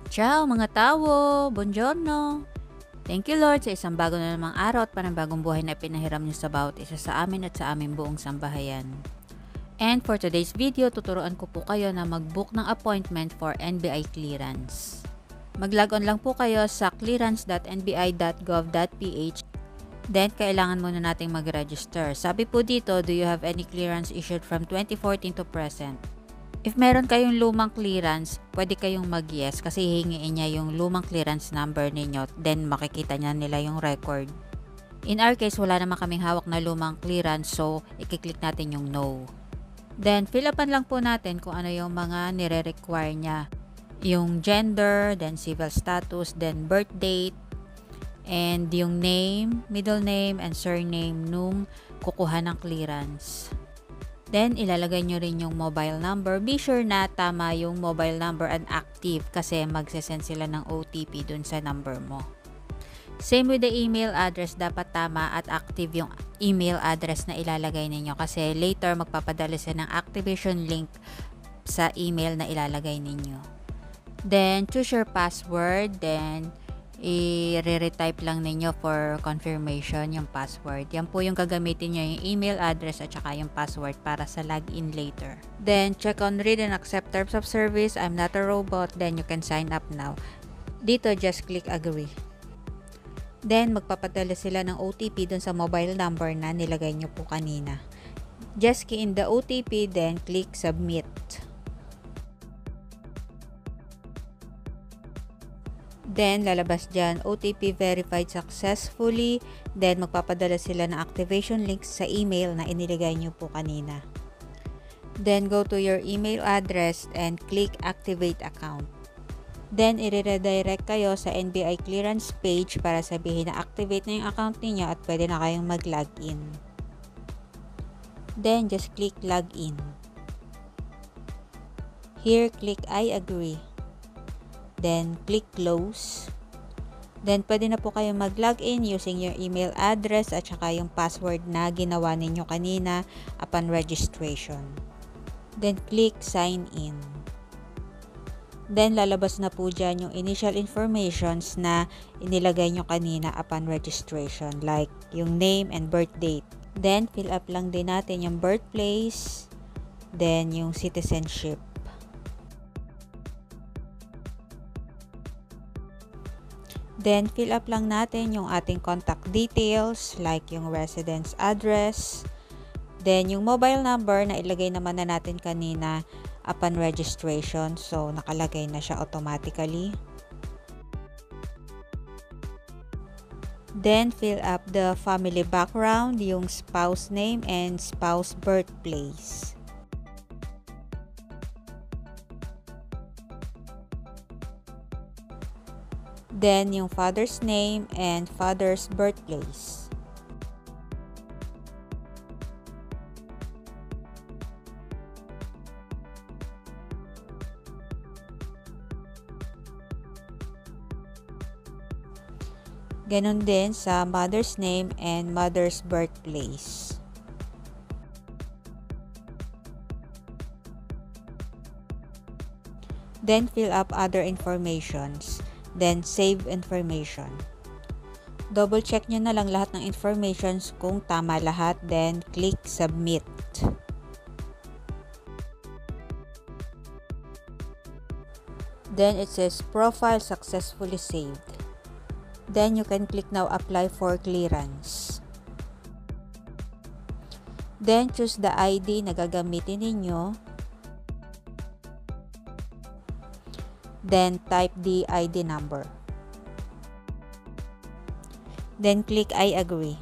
Ciao mga tao! Buongiorno! Thank you Lord sa isang bago na namang araw at panibagong buhay na pinahiram niyo sa bawat isa sa amin at sa aming buong sambahayan. And for today's video, tuturuan ko po kayo na mag-book ng appointment for NBI clearance. Mag-log on lang po kayo sa clearance.nbi.gov.ph. Then, kailangan muna nating mag-register. Sabi po dito, do you have any clearance issued from 2014 to present? If meron kayong lumang clearance, pwede kayong mag-yes kasi hihingiin niya yung lumang clearance number ninyo, then makikita niya nila yung record. In our case, wala naman kaming hawak na lumang clearance, so i-click natin yung no. Then, fill upan lang po natin kung ano yung mga nire-require niya. Yung gender, then civil status, then birth date, and yung name, middle name, and surname nung kukuha ng clearance. Then, ilalagay nyo rin yung mobile number. Be sure na tama yung mobile number and active kasi magsasend sila ng OTP dun sa number mo. Same with the email address, dapat tama at active yung email address na ilalagay ninyo kasi later magpapadala sila ng activation link sa email na ilalagay ninyo. Then, choose your password. Then, i-retype lang ninyo for confirmation yung password. Yan po yung gagamitin nyo, yung email address at saka yung password para sa login later. Then, check on read and accept terms of service. I'm not a robot. Then, you can sign up now. Dito, just click agree. Then, magpapadala sila ng OTP dun sa mobile number na nilagay nyo po kanina. Just key in the OTP, then click submit. Then, lalabas dyan, OTP verified successfully. Then, magpapadala sila ng activation link sa email na iniligay nyo po kanina. Then, go to your email address and click activate account. Then, i-redirect kayo sa NBI clearance page para sabihin na activate na yung account niyo at pwede na kayong mag-login. Then, just click login. Here, click I agree. Then, click close. Then, pwede na po kayo mag-login using your email address at saka yung password na ginawa ninyo kanina upon registration. Then, click sign in. Then, lalabas na po dyan yung initial informations na inilagay nyo kanina upon registration like yung name and birth date. Then, fill up lang din natin yung birthplace, then yung citizenship. Then, fill up lang natin yung ating contact details like yung residence address. Then, yung mobile number na ilagay naman na natin kanina upon registration. So, nakalagay na siya automatically. Then, fill up the family background, yung spouse name and spouse birthplace. Then, yung father's name and father's birthplace. Ganon din sa mother's name and mother's birthplace. Then, fill up other informations. Then, save information. Double check nyo na lang lahat ng informations kung tama lahat. Then, click submit. Then, it says profile successfully saved. Then, you can click now apply for clearance. Then, choose the ID na gagamitin ninyo. Then, type the ID number. Then, click I agree.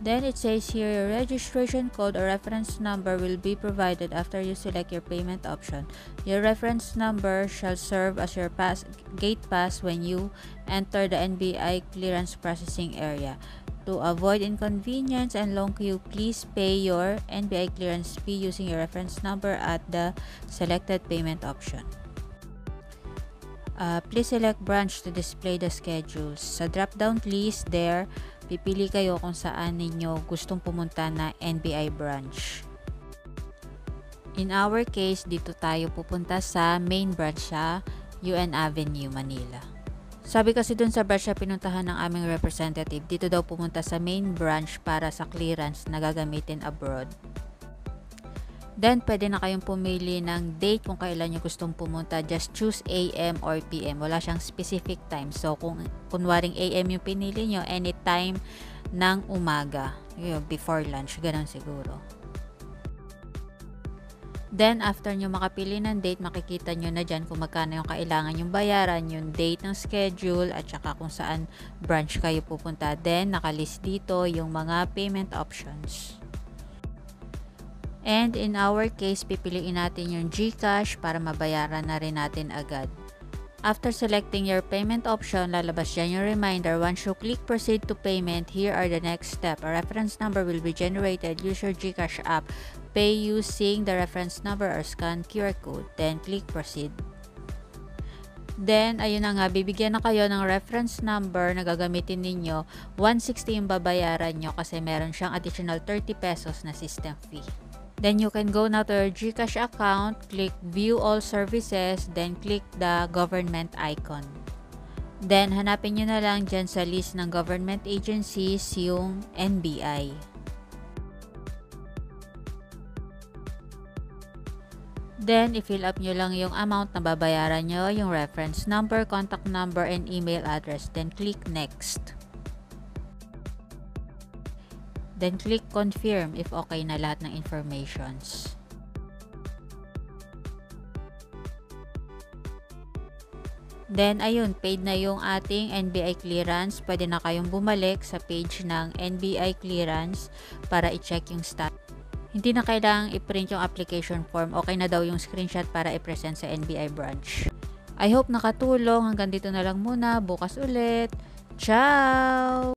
Then, it says here, your registration code or reference number will be provided after you select your payment option. Your reference number shall serve as your gate pass when you enter the NBI clearance processing area. To avoid inconvenience and long queue, please pay your NBI clearance fee using your reference number at the selected payment option. Please select branch to display the schedules. Sa drop-down list there, pipili kayo kung saan ninyo gustong pumunta na NBI branch. In our case, dito tayo pupunta sa main branch sa UN Avenue, Manila. Sabi kasi dun sa branch na pinuntahan ng aming representative, dito daw pumunta sa main branch para sa clearance na gagamitin abroad. Then, pwede na kayong pumili ng date kung kailan nyo gustong pumunta. Just choose AM or PM. Wala siyang specific time. So, kung kunwaring AM yung pinili nyo, anytime ng umaga. Before lunch. Ganun siguro. Then, after nyo makapili ng date, makikita nyo na dyan kung magkano yung kailangan yung bayaran, yung date ng schedule, at saka kung saan branch kayo pupunta. Then, nakalist dito yung mga payment options. And in our case, pipiliin natin yung GCash para mabayaran na rin natin agad. After selecting your payment option, lalabas dyan yung reminder. Once you click proceed to payment, here are the next step. A reference number will be generated. Use your GCash app. Pay using the reference number or scan QR code. Then click proceed. Then, ayun na nga, bibigyan na kayo ng reference number na gagamitin ninyo. 160 yung babayaran nyo kasi meron siyang additional 30 pesos na system fee. Then you can go now to your GCash account, click view all services, then click the government icon. Then hanapin nyo na lang dyan sa list ng government agencies yung NBI. Then i-fill up nyo lang yung amount na babayaran nyo, yung reference number, contact number, and email address. Then click next. Then click confirm if okay na lahat ng informations. Then ayun, paid na yung ating NBI clearance. Pwede na kayong bumalik sa page ng NBI clearance para i-check yung status. Hindi na kailangang i-print yung application form. Okay na daw yung screenshot para i-present sa NBI branch. I hope nakatulong. Hanggang dito na lang muna. Bukas ulit. Ciao!